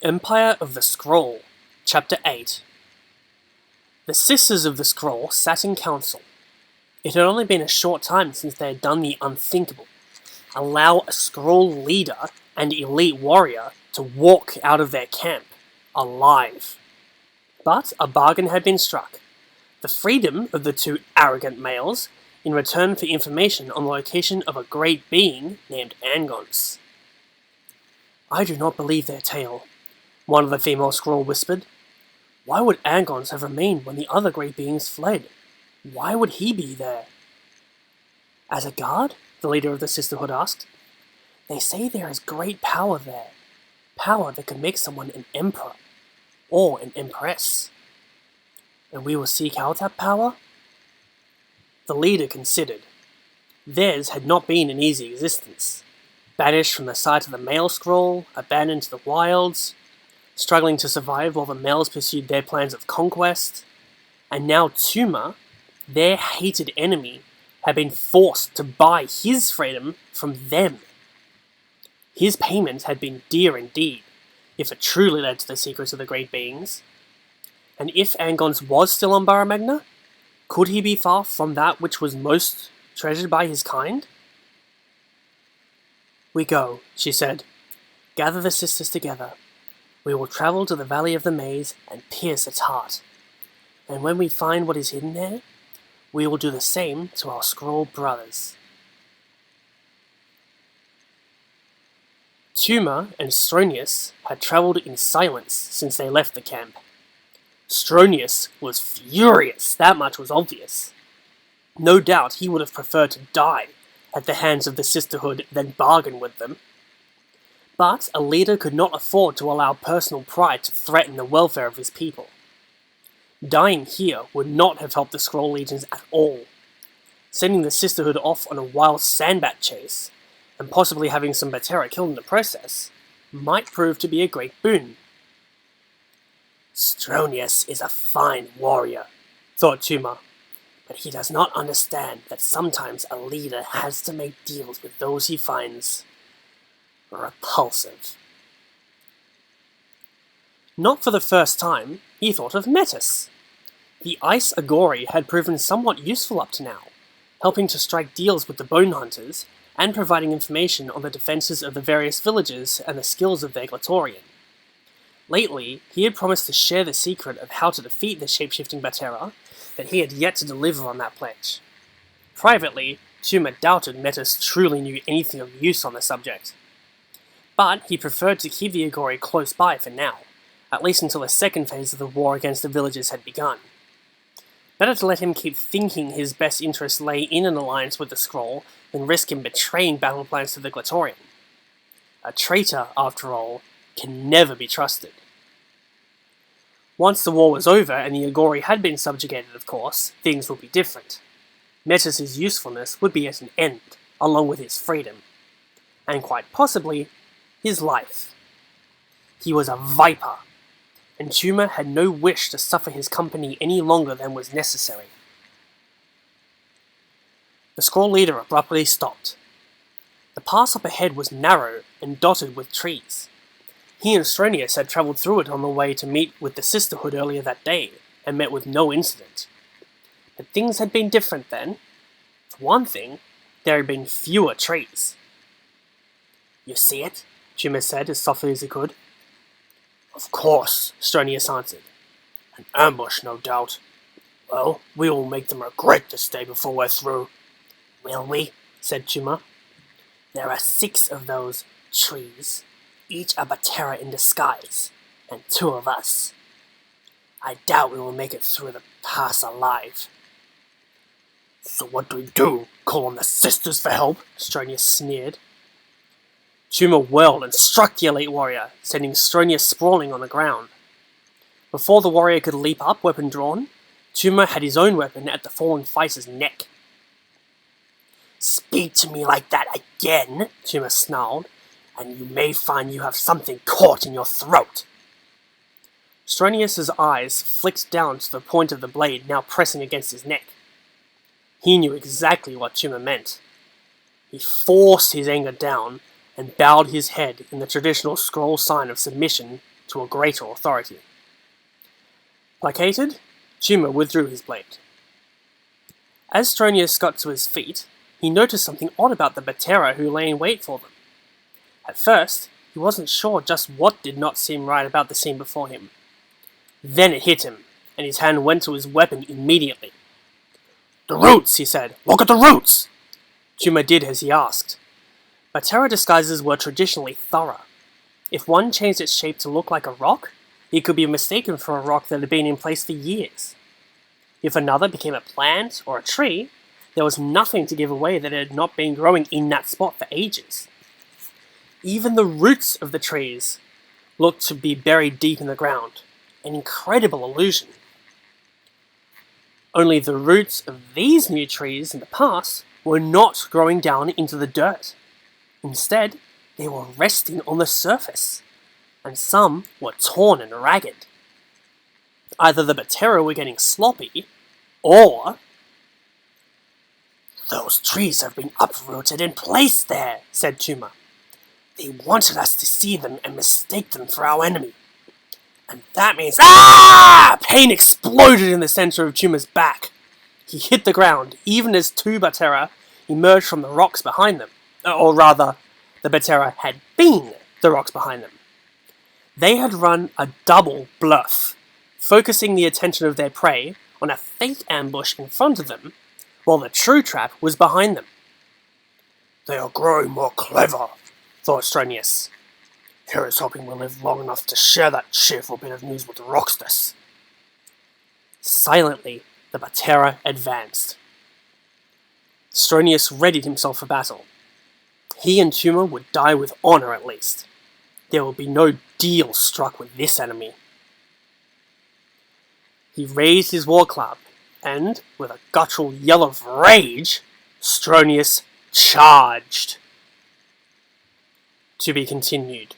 Empire of the Skrall, Chapter 8. The Sisters of the Skrall sat in council. It had only been a short time since they had done the unthinkable. Allow a Skrall leader and elite warrior to walk out of their camp, alive. But a bargain had been struck. The freedom of the two arrogant males in return for information on the location of a great being named Angons. "I do not believe their tale," one of the female Skrall whispered. "Why would Angons have remained when the other great beings fled? Why would he be there?" "As a guard?" the leader of the sisterhood asked. "They say there is great power there. Power that can make someone an emperor, or an empress. And we will seek out that power?" The leader considered. Theirs had not been an easy existence. Banished from the sight of the male Skrall, abandoned to the wilds, struggling to survive while the males pursued their plans of conquest, and now Tuma, their hated enemy, had been forced to buy his freedom from them. His payment had been dear indeed, if it truly led to the secrets of the great beings. And if Angons was still on Barra Magna, could he be far from that which was most treasured by his kind? "We go," she said. "Gather the sisters together. We will travel to the Valley of the Maze and pierce its heart. And when we find what is hidden there, we will do the same to our Skrall brothers." Tuma and Stronius had travelled in silence since they left the camp. Stronius was furious, that much was obvious. No doubt he would have preferred to die at the hands of the sisterhood than bargain with them. But a leader could not afford to allow personal pride to threaten the welfare of his people. Dying here would not have helped the Skrall legions at all. Sending the sisterhood off on a wild sandbat chase, and possibly having some Batera killed in the process, might prove to be a great boon. "Stronius is a fine warrior," thought Tuma, "but he does not understand that sometimes a leader has to make deals with those he finds repulsive." Not for the first time, he thought of Metis. The Ice Agori had proven somewhat useful up to now, helping to strike deals with the Bone Hunters and providing information on the defences of the various villages and the skills of their Glatorian. Lately, he had promised to share the secret of how to defeat the shape-shifting Batera, but he had yet to deliver on that pledge. Privately, Tuma doubted Metis truly knew anything of use on the subject. But he preferred to keep the Agori close by for now, at least until the second phase of the war against the villagers had begun. Better to let him keep thinking his best interest lay in an alliance with the Skrall than risk him betraying battle plans to the Glatorian. A traitor, after all, can never be trusted. Once the war was over and the Agori had been subjugated, of course, things would be different. Metis' usefulness would be at an end, along with his freedom. And quite possibly, his life. He was a viper, and Tuma had no wish to suffer his company any longer than was necessary. The Skrall leader abruptly stopped. The pass up ahead was narrow and dotted with trees. He and Stronius had travelled through it on the way to meet with the sisterhood earlier that day, and met with no incident. But things had been different then. For one thing, there had been fewer trees. "You see it?" Tuma said as softly as he could. "Of course," Stronius answered. "An ambush, no doubt. Well, we will make them regret this day before we're through." "Will we?" said Tuma. "There are 6 of those trees, each a Batera in disguise, and 2 of us. I doubt we will make it through the pass alive." "So what do we do? Call on the sisters for help?" Stronius sneered. Tuma whirled and struck the elite warrior, sending Stronius sprawling on the ground. Before the warrior could leap up, weapon drawn, Tuma had his own weapon at the fallen fighter's neck. "Speak to me like that again," Tuma snarled, "and you may find you have something caught in your throat." Stronius' eyes flicked down to the point of the blade now pressing against his neck. He knew exactly what Tuma meant. He forced his anger down and bowed his head in the traditional Skrall sign of submission to a greater authority. Placated, Tuma withdrew his blade. As Stronius got to his feet, he noticed something odd about the Batera who lay in wait for them. At first, he wasn't sure just what did not seem right about the scene before him. Then it hit him, and his hand went to his weapon immediately. "The roots," he said. "Look at the roots!" Tuma did as he asked. Batera disguises were traditionally thorough. If one changed its shape to look like a rock, it could be mistaken for a rock that had been in place for years. If another became a plant or a tree, there was nothing to give away that it had not been growing in that spot for ages. Even the roots of the trees looked to be buried deep in the ground, an incredible illusion. Only the roots of these new trees in the past were not growing down into the dirt. Instead, they were resting on the surface, and some were torn and ragged. Either the Batera were getting sloppy, or... "Those trees have been uprooted and placed there," said Tuma. "They wanted us to see them and mistake them for our enemy. And that means..." Ah! Pain exploded in the center of Tuma's back. He hit the ground, even as two Batera emerged from the rocks behind them. Or rather, the Batera had been the rocks behind them. They had run a double bluff, focusing the attention of their prey on a fake ambush in front of them, while the true trap was behind them. "They are growing more clever," thought Stronius. "Here's hoping we'll live long enough to share that cheerful bit of news with Roxtus." Silently, the Batera advanced. Stronius readied himself for battle. He and Tuma would die with honor at least. There would be no deal struck with this enemy. He raised his war club, and, with a guttural yell of rage, Stronius charged. To be continued.